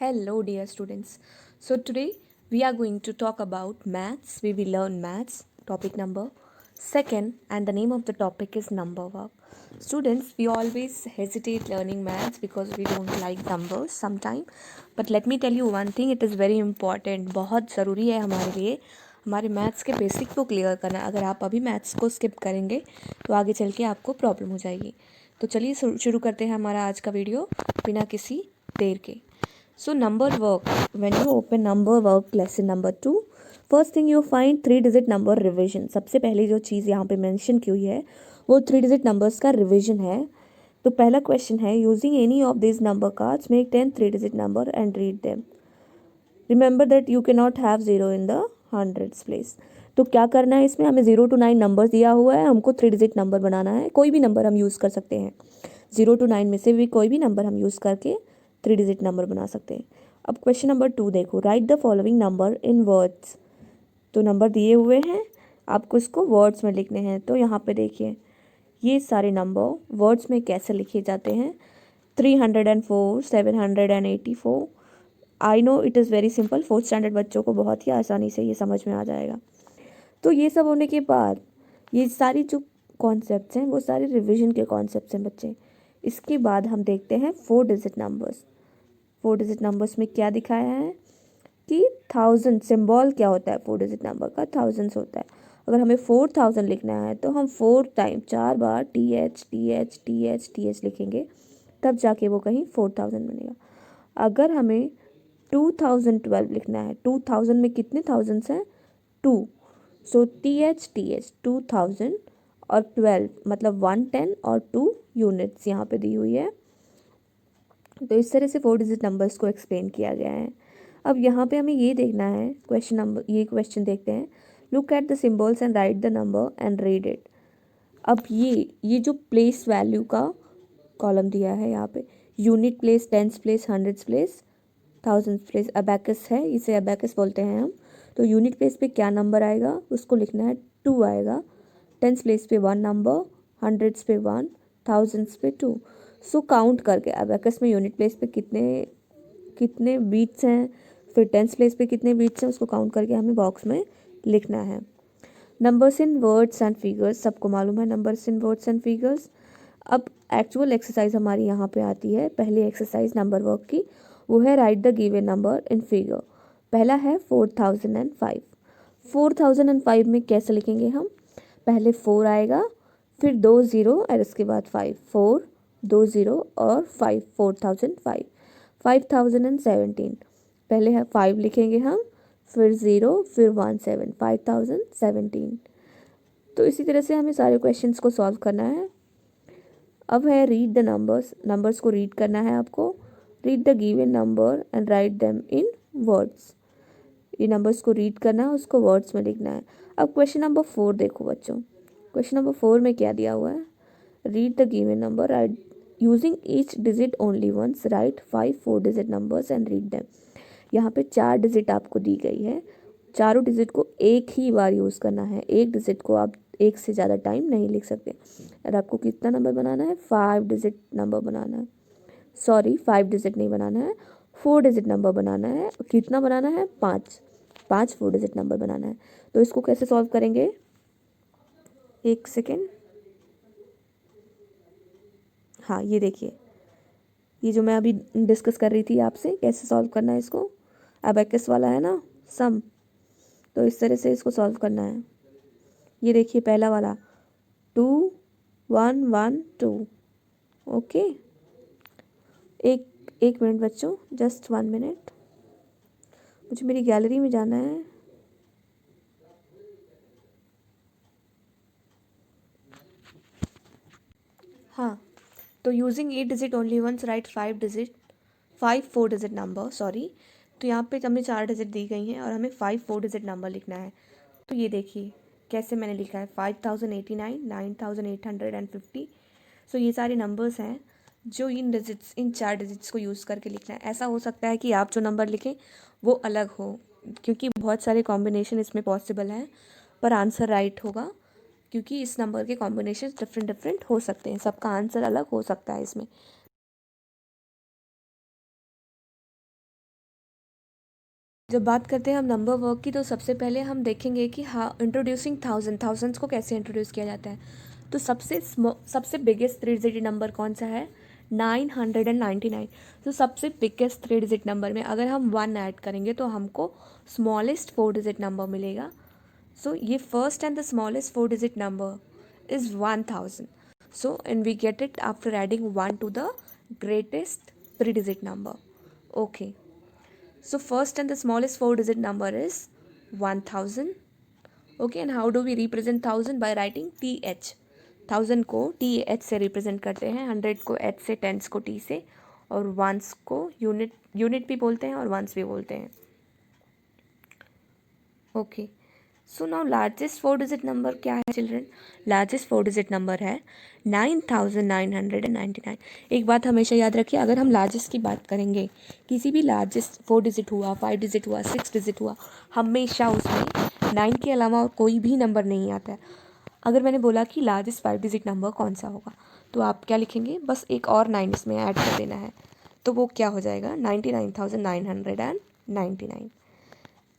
Hello, dear students. So, today we are going to talk about maths. We will learn maths, topic number second, and the name of the topic is number work. Students, we always hesitate learning maths because we don't like numbers sometimes. But let me tell you one thing, it is very important. बहुत ज़रूरी है हमारे लिए हमारे maths के basic को clear करना. अगर आप अभी मैथ्स को स्किप करेंगे तो आगे चल के आपको प्रॉब्लम हो जाएगी. तो चलिए शुरू करते हैं हमारा आज का वीडियो बिना किसी देर के. So number work, when you open number work lesson number 2, first thing you find 3-digit number revision. सबसे पहली जो चीज़ यहाँ पे मेंशन की हुई है वो 3-digit numbers का रिविजन है. तो पहला क्वेश्चन है using any of this number cards make 10 3-digit number and read them. Remember that you can not have zero in the hundreds place. तो क्या करना है इसमें, हमें 0 to 9 नंबर दिया हुआ है, हमको 3-digit नंबर बनाना है. कोई भी नंबर हम यूज़ कर सकते हैं, 0 to 9 में से भी कोई भी नंबर हम यूज़ करके 3-digit नंबर बना सकते हैं. अब क्वेश्चन नंबर 2 देखो, right the following number in words. तो नंबर दिए हुए हैं, आपको इसको वर्ड्स में लिखने हैं. तो यहाँ पे देखिए ये सारे नंबर वर्ड्स में कैसे लिखे जाते हैं. 304, 784. I know it is very simple, 4th standard बच्चों को बहुत ही आसानी से ये समझ में आ जाएगा. तो ये सब होने के बाद ये सारी जो कॉन्सेप्ट्स हैं वो सारे रिवीजन के कॉन्सेप्ट्स हैं बच्चे. इसके बाद हम देखते हैं 4-digit नंबर्स. 4-digit नंबर्स में क्या दिखाया है कि 1000 सिंबल क्या होता है 4-digit नंबर का, थाउजेंड्स होता है. अगर हमें 4000 लिखना है तो हम 4 टाइम 4 बार TH लिखेंगे, तब जाके वो कहीं 4000 बनेगा. अगर हमें 2012 लिखना है, 2000 में कितने थाउजेंड्स हैं, 2. सो TH 2000 और 12 मतलब 110 और 2 यूनिट्स यहाँ पे दी हुई है. तो इस तरह से 4-digit नंबर्स को एक्सप्लेन किया गया है. अब यहाँ पे हमें ये देखना है ये क्वेश्चन देखते हैं. Look at the symbols and right the number and read it. अब ये जो प्लेस वैल्यू का कॉलम दिया है यहाँ पे, unit place, tens place, hundreds place, thousands place, abacus है, इसे अबैकस बोलते हैं हम. तो यूनिट प्लेस पे क्या नंबर आएगा उसको लिखना है, 2 आएगा. टेंस प्लेस पे 1 नंबर, हंड्रेड्स पे 1, थाउजेंड्स पे 2. सो काउंट करके अबैकस में यूनिट प्लेस पे कितने कितने बीट्स हैं, फिर टेंस प्लेस पे कितने बीट्स हैं, उसको काउंट करके हमें बॉक्स में लिखना है. Numbers in words and figures, सबको मालूम है numbers in words and figures. अब एक्चुअल एक्सरसाइज हमारी यहाँ पे आती है. पहली एक्सरसाइज नंबर वर्क की वो है right the given number in figure. पहला है 4005. 4005 में कैसे लिखेंगे हम, पहले 4 आएगा, फिर 2 0 और इसके बाद 5. 4 2 0 और 5, 4005. 5017, पहले है 5 लिखेंगे हम, फिर 0, फिर 1 7, 5017. तो इसी तरह से हमें सारे क्वेश्चंस को सॉल्व करना है. अब है रीड द नंबर्स को रीड करना है आपको. Read the given number and write them in words. ये नंबर्स को रीड करना है, उसको वर्ड्स में लिखना है. अब क्वेश्चन नंबर 4 देखो बच्चों. क्वेश्चन नंबर 4 में क्या दिया हुआ है, read the given number, write using each digit only once, write 5 4-digit numbers and read them. यहाँ पे 4 डिजिट आपको दी गई है, चारों डिजिट को एक ही बार यूज़ करना है. एक डिजिट को आप एक से ज़्यादा टाइम नहीं लिख सकते. और आपको कितना नंबर बनाना है, 5-digit नंबर बनाना है. सॉरी 5 डिजिट नहीं बनाना है, 4-digit नंबर बनाना है. कितना बनाना है, 5 4-digit नंबर बनाना है. तो इसको कैसे सॉल्व करेंगे, एक सेकेंड. हाँ ये देखिए, ये जो मैं अभी डिस्कस कर रही थी आपसे कैसे सॉल्व करना है इसको, अबैकस वाला है ना सम. तो इस तरह से इसको सॉल्व करना है. ये देखिए पहला वाला 2 1 1 2. ओके, एक मिनट बच्चों, जस्ट 1 मिनट, मुझे मेरी गैलरी में जाना है. हाँ, तो using 8-digit only once, write 5 4-digit number, sorry. तो यहाँ पे हमें 4 डिजिट दी गई हैं और हमें 5 4-digit नंबर लिखना है. तो ये देखिए कैसे मैंने लिखा है, 5089, 9850. सो ये सारे नंबर्स हैं जो इन 4 डिजिट्स को यूज़ करके लिखना है. ऐसा हो सकता है कि आप जो नंबर लिखें वो अलग हो, क्योंकि बहुत सारे कॉम्बिनेशन इसमें पॉसिबल हैं, पर आंसर राइट होगा क्योंकि इस नंबर के कॉम्बिनेशन डिफरेंट हो सकते हैं, सबका आंसर अलग हो सकता है इसमें. जब बात करते हैं हम नंबर वर्क की, तो सबसे पहले हम देखेंगे कि हाँ, इंट्रोड्यूसिंग थाउजेंड्स को कैसे इंट्रोड्यूस किया जाता है। तो सबसे बिगेस्ट 3 डिजिट नंबर कौन सा है? 999। तो सबसे बिगेस्ट 3 डिजिट नंबर में अगर हम 1 ऐड करेंगे तो हमको स्मॉलेस्ट 4 डिजिट नंबर मिलेगा। सो ये first and the smallest 4 digit number is 1000. So and we get it after adding 1 to the greatest 3 digit number. Okay. So first and the smallest 4 digit number is 1000. Okay, and how do we represent 1000? By writing TH. 1000 को TH से represent करते हैं, 100 को H से, tense को T से, और once को यूनिट भी बोलते हैं और वंस भी बोलते हैं। Okay, so now largest 4 digit number क्या है चिल्ड्रन? लार्जेस्ट 4 डिजिट नंबर है 9999। एक बात हमेशा याद रखिए, अगर हम लार्जेस्ट की बात करेंगे, किसी भी लार्जेस्ट 4 डिजिट हुआ, 5 डिजिट हुआ, 6 डिजिट हुआ, हमेशा उसमें 9 के अलावा और कोई भी नंबर नहीं आता है। अगर मैंने बोला कि लार्जेस्ट 5 डिजिट नंबर कौन सा होगा, तो आप क्या लिखेंगे? बस एक और 9 इसमें ऐड कर देना है, तो वो क्या हो जाएगा? 99,999।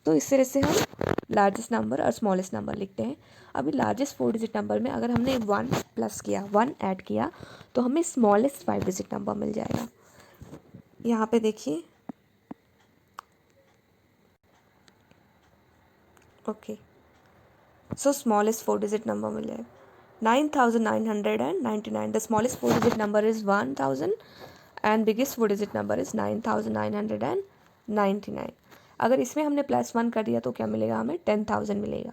तो इस तरह से हम लार्जेस्ट नंबर और स्मॉलेस्ट नंबर लिखते हैं। अभी लार्जेस्ट 4 डिजिट नंबर में अगर हमने 1 प्लस किया, 1 ऐड किया, तो हमें स्मॉलेस्ट 5 डिजिट नंबर मिल जाएगा। यहाँ पे देखिए, okay, so smallest 4 digit number मिल जाएगा 9999। The smallest 4 digit number is 1000 and biggest 4 digit number is 9999। अगर इसमें हमने +1 कर दिया तो क्या मिलेगा हमें? 10,000 मिलेगा।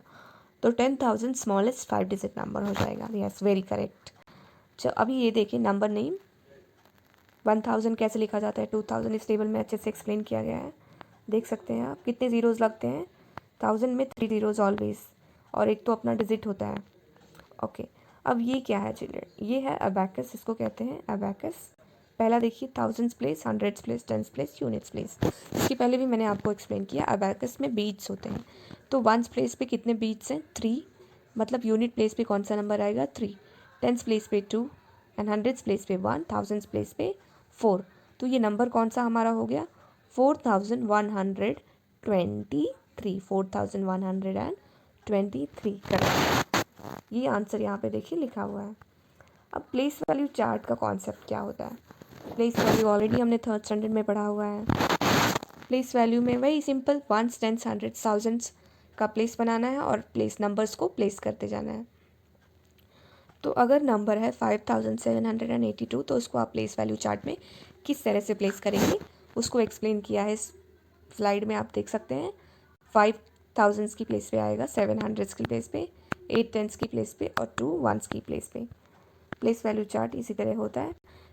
तो 10,000 स्मॉलेस्ट 5 डिजिट नंबर हो जाएगा। Yes, very correct. चलो अभी ये देखिए नंबर नेम। 1000 कैसे लिखा जाता है? 2000 इस टेबल में अच्छे से एक्सप्लेन किया गया है, देख सकते हैं आप। कितने ज़ीरोज़ लगते हैं? 1000 में 3 ज़ीरोज़ ऑलवेज, और एक तो अपना डिजिट होता है। ओके, अब ये क्या है चिल्ड्रन? ये है अबैकस, इसको कहते हैं अबैकस। पहला देखिए, thousands place, hundreds place, tens place, units place. इसके पहले भी मैंने आपको एक्सप्लेन किया, अबैकस में बीट्स होते हैं। तो वंस प्लेस पे कितने बीट्स हैं? 3, मतलब यूनिट प्लेस पे कौन सा नंबर आएगा? 3। टेंस प्लेस पे 2, एंड हंड्रेड्स प्लेस पे 1, थाउजेंड्स प्लेस पे 4। तो ये नंबर कौन सा हमारा हो गया? 4123। 4123 करेक्ट। ये आंसर यहाँ पे देखिए लिखा हुआ है। अब प्लेस वैल्यू चार्ट का कॉन्सेप्ट क्या होता है? प्लेस वैल्यू ऑलरेडी हमने 3rd स्टैंडर्ड में पढ़ा हुआ है। प्लेस वैल्यू में वही simple ones, tens, hundreds, thousands का प्लेस बनाना है और प्लेस नंबर्स को प्लेस करते जाना है। तो अगर नंबर है 5782, तो उसको आप प्लेस वैल्यू चार्ट में किस तरह से प्लेस करेंगे उसको एक्सप्लेन किया है इस स्लाइड में, आप देख सकते हैं। 5000 की प्लेस पे आएगा, 700 की प्लेस पे, 8 टेंस की प्लेस पे और 2 वंस की प्लेस पे। प्लेस वैल्यू चार्ट इसी तरह होता है।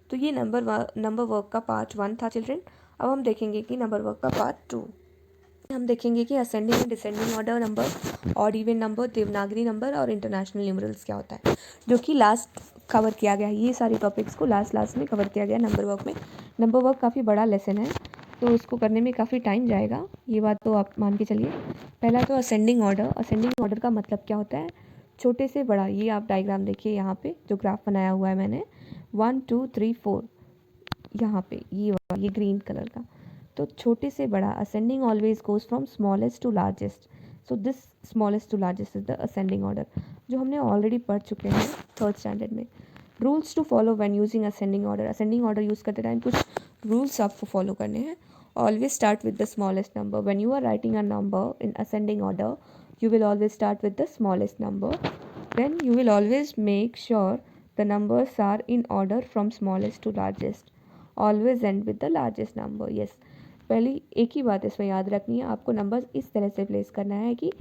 तो ये नंबर वर्क का पार्ट 1 था चिल्ड्रन। अब हम देखेंगे कि नंबर वर्क का पार्ट 2। हम देखेंगे कि ascending and descending order number, odd even number, Devanagari number और इंटरनेशनल न्यूमरल्स क्या होता है, जो कि लास्ट कवर किया गया है। ये सारे टॉपिक्स को लास्ट में कवर किया गया नंबर वर्क में। नंबर वर्क काफ़ी बड़ा लेसन है, तो उसको करने में काफ़ी टाइम जाएगा, ये बात तो आप मान के चलिए। पहला तो असेंडिंग ऑर्डर। असेंडिंग ऑर्डर का मतलब क्या होता है? छोटे से बड़ा। ये आप डायग्राम देखिए, यहाँ पे जो ग्राफ बनाया हुआ है मैंने, 1 2 3 4, यहाँ पे ये ग्रीन कलर का। तो छोटे से बड़ा, ascending always goes from smallest to largest. So this smallest to largest is the ascending order, जो हमने ऑलरेडी पढ़ चुके हैं 3rd स्टैंडर्ड में। Rules to follow when using ascending order. Ascending order use करते टाइम कुछ रूल्स आपको follow करने हैं। Always start with the smallest number. When you are writing a number in ascending order, you will always start with the smallest number. Then you will always make sure the numbers are in order from smallest to largest. Always end with the largest number. Yes. पहली एक ही बात इसमें याद रखनी है, आपको number इस तरह से प्लेस करना है कि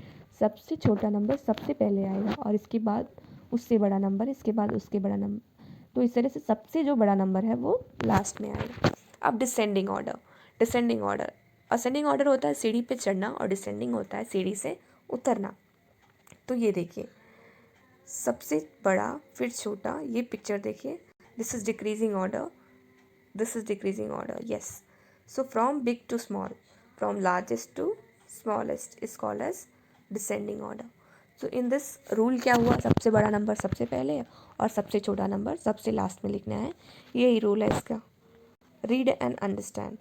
सबसे छोटा नंबर सबसे पहले आएगा और इसके बाद उससे बड़ा नंबर, इसके बाद उसके बड़ा नंबर। तो इस तरह से सबसे जो बड़ा नंबर है वो लास्ट में आएगा। अब descending order. Descending order, ascending order होता है सीढ़ी पे चढ़ना और डिसेंडिंग होता है सीढ़ी से उतरना। तो ये देखिए, सबसे बड़ा फिर छोटा, ये पिक्चर देखिए। This is decreasing order, this is decreasing order. Yes, so from big to small, from largest to smallest is called as descending order. So in this rule क्या हुआ? सबसे बड़ा नंबर सबसे पहले और सबसे छोटा नंबर सबसे लास्ट में लिखना है। यही रूल है इसका। Read and understand.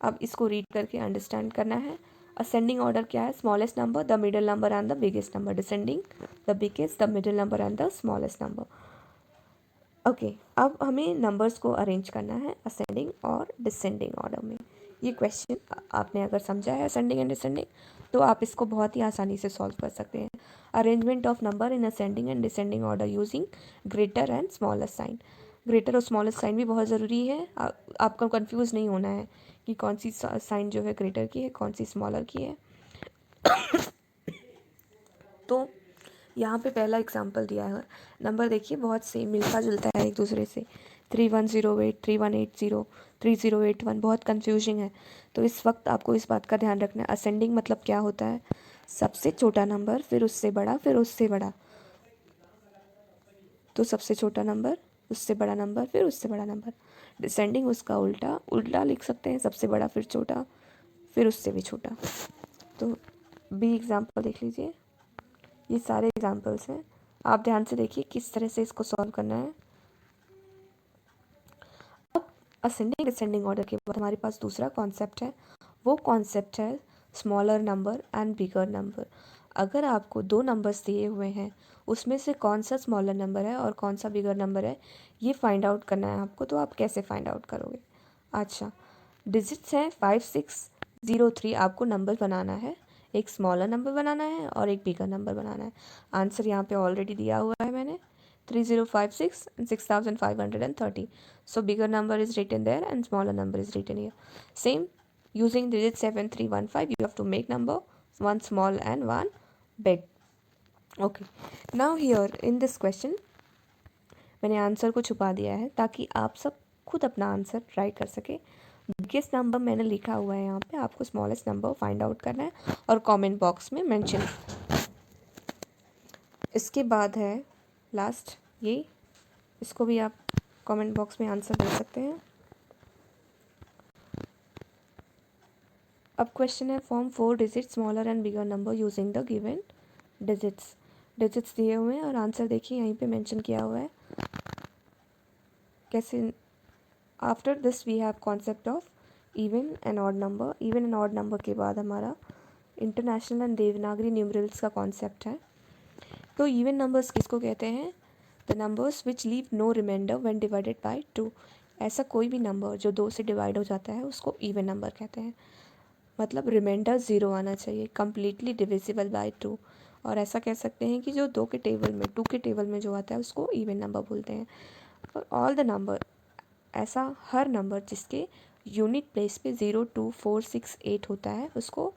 अब इसको रीड करके अंडरस्टैंड करना है। असेंडिंग ऑर्डर क्या है? Smallest number, the middle number and the biggest number. Descending, the biggest, the middle number and the smallest number. Okay, अब हमें नंबर्स को अरेंज करना है असेंडिंग और डिसेंडिंग ऑर्डर में. ये क्वेश्चन आपने अगर समझा है असेंडिंग एंड डिसेंडिंग, तो आप इसको बहुत ही आसानी से सॉल्व कर सकते हैं. Arrangement of number in ascending and descending order using greater and smallest sign. Greater और स्मॉलेस्ट साइन भी बहुत ज़रूरी है. आपको कंफ्यूज नहीं होना है कि कौन सी साइन जो है ग्रेटर की है, कौन सी स्मॉलर की है. तो यहाँ पे पहला एग्जांपल दिया है. नंबर देखिए बहुत सेम मिलता जुलता है एक दूसरे से. 3108, 3180, 3081. बहुत कंफ्यूजिंग है. तो इस वक्त आपको इस बात का ध्यान रखना है. असेंडिंग मतलब क्या होता है? सबसे छोटा नंबर, फिर उससे बड़ा, फिर उससे बड़ा. तो सबसे छोटा नंबर, उससे बड़ा नंबर, फिर उससे बड़ा नंबर. डिसेंडिंग उसका उल्टा, उल्टा लिख सकते हैं. सबसे बड़ा, फिर छोटा, फिर उससे भी छोटा. तो बी एग्जाम्पल देख लीजिए. ये सारे एग्जाम्पल्स हैं. आप ध्यान से देखिए किस तरह से इसको सॉल्व करना है. अब असेंडिंग डिसेंडिंग ऑर्डर के बाद हमारे पास दूसरा कॉन्सेप्ट है. वो कॉन्सेप्ट है smaller number and bigger number. अगर आपको दो नंबर्स दिए हुए हैं, उसमें से कौन सा स्मॉलर नंबर है और कौन सा बिगर नंबर है, ये फाइंड आउट करना है आपको. तो आप कैसे फाइंड आउट करोगे? अच्छा, डिजिट्स हैं 5603. आपको नंबर बनाना है. एक स्मॉलर नंबर बनाना है और एक बिगर नंबर बनाना है. आंसर यहाँ पे ऑलरेडी दिया हुआ है मैंने. 3056 and 6530. So bigger number is written there and smaller number is written here. Same, using digit 7315, you have to make number one small and one big. Okay, now here in this question मैंने answer को छुपा दिया है ताकि आप सब खुद अपना आंसर ट्राई कर सके. बिगेस्ट नंबर मैंने लिखा हुआ है यहाँ पे. आपको स्मॉलेस्ट नंबर फाइंड आउट करना है और कमेंट बॉक्स में मेंशन. इसके बाद है लास्ट ये. इसको भी आप कमेंट बॉक्स में आंसर दे सकते हैं. अब क्वेश्चन है form 4 digit smaller and bigger number using the given digits. Digits दिए हुए हैं और आंसर देखिए यहीं पे मेंशन किया हुआ है. कैसे? After this we have concept of even and odd number. Even and odd number के बाद हमारा इंटरनेशनल एंड देवनागरी न्यूमरल्स का कॉन्सेप्ट है. तो इवन नंबर्स किसको कहते हैं? The numbers which leave no remainder when divided by 2. ऐसा कोई भी नंबर जो 2 से डिवाइड हो जाता है उसको इवन नंबर कहते हैं. मतलब रिमाइंडर 0 आना चाहिए, कम्प्लीटली डिविजिबल बाय 2. और ऐसा कह सकते हैं कि जो 2 के टेबल में, 2 के टेबल में जो आता है उसको इवन नंबर बोलते हैं. और ऑल द नंबर, ऐसा हर नंबर जिसके यूनिट प्लेस पे 0, 2, 4, 6, 8 होता है उसको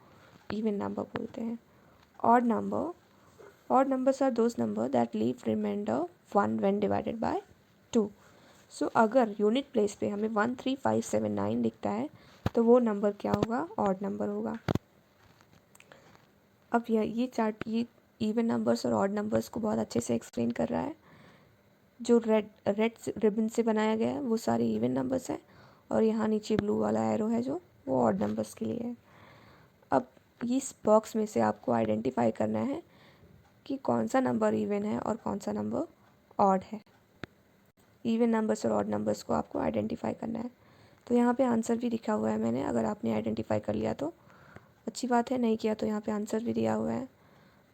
इवन नंबर बोलते हैं. Odd number, odd numbers are those numbers that leave remainder 1 when divided by 2. So अगर यूनिट प्लेस पे हमें 1, 3, 5, 7, 9 दिखता है तो वो नंबर क्या होगा? ऑड नंबर होगा. अब ये चार्ट ये इवन नंबर्स और ऑड नंबर्स को बहुत अच्छे से एक्सप्लेन कर रहा है. जो रेड रिबन से बनाया गया है वो सारे इवन नंबर्स हैं और यहाँ नीचे ब्लू वाला एरो है जो वो ऑड नंबर्स के लिए है. अब इस बॉक्स में से आपको आइडेंटिफाई करना है कि कौन सा नंबर इवन है और कौन सा नंबर ऑड है. इवन नंबर्स और ऑड नंबर्स को आपको आइडेंटिफाई करना है. तो यहाँ पे आंसर भी लिखा हुआ है मैंने. अगर आपने आइडेंटिफाई कर लिया तो अच्छी बात है, नहीं किया तो यहाँ पे आंसर भी दिया हुआ है.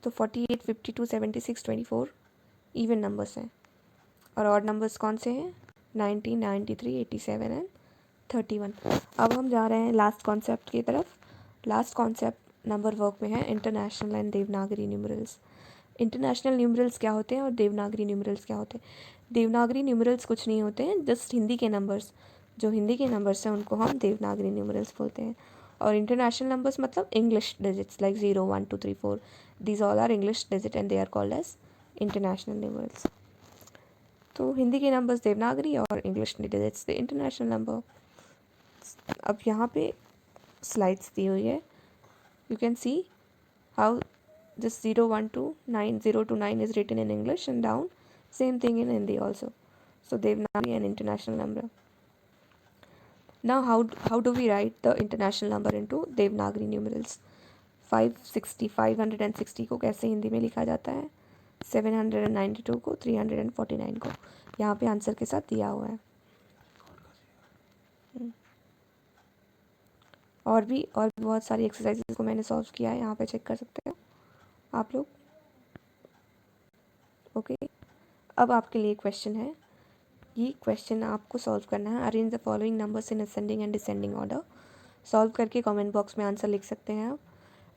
तो 48, 52, 76, 24 इवन नंबर्स हैं और ऑड नंबर्स कौन से हैं? 19, 93, 87 एंड 31. अब हम जा रहे हैं लास्ट कॉन्सेप्ट की तरफ. लास्ट कॉन्सेप्ट नंबर वर्क में है international and Devanagari numerals. International numerals क्या होते हैं और देवनागरी न्यूमरल्स क्या होते हैं? देवनागरी न्यूमरल्स कुछ नहीं होते हैं, जस्ट हिंदी के नंबर्स. जो हिंदी के नंबर्स हैं उनको हम देवनागरी न्यूमरल्स बोलते हैं. और इंटरनेशनल नंबर्स मतलब English digits like 0, 1, 2, 3, 4. These all are English digit and they are called as international numerals. तो हिंदी के नंबर्स देवनागरी और English digits the international number. अब यहाँ पे स्लाइड्स दी हुई है. You can see how this 0, 1 to 9, 0 to 9 is written in English and down same thing in Hindi also. So Devanagari and international number. Now how do we write the international number into Devanagari numerals? 560, 560 को कैसे हिंदी में लिखा जाता है? 792 को, 349 को. यहाँ पे आंसर के साथ दिया हुआ है. और बहुत सारी एक्सरसाइजेस को मैंने सॉल्व किया है, यहाँ पे चेक कर सकते हो आप लोग। ओके, अब आपके लिए क्वेश्चन है, ये क्वेश्चन आपको सॉल्व करना है। Arrange the following numbers in ascending and descending order. Solve करके कमेंट बॉक्स में आंसर लिख सकते हैं आप।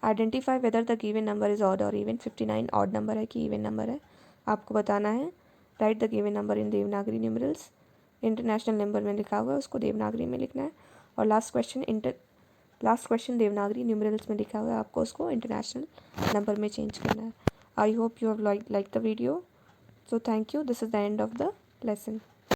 Identify whether the given number is odd और इवन। 59 ऑड नंबर है कि इवन नंबर है, आपको बताना है। Right the given number in Devanagari numerals. International number में लिखा हुआ है उसको देवनागरी में लिखना है। और लास्ट क्वेश्चन देवनागरी न्यूमरल्स में लिखा हुआ है, आपको उसको इंटरनेशनल नंबर में चेंज करना है। I hope you have like the video. So thank you. This is the end of the lesson.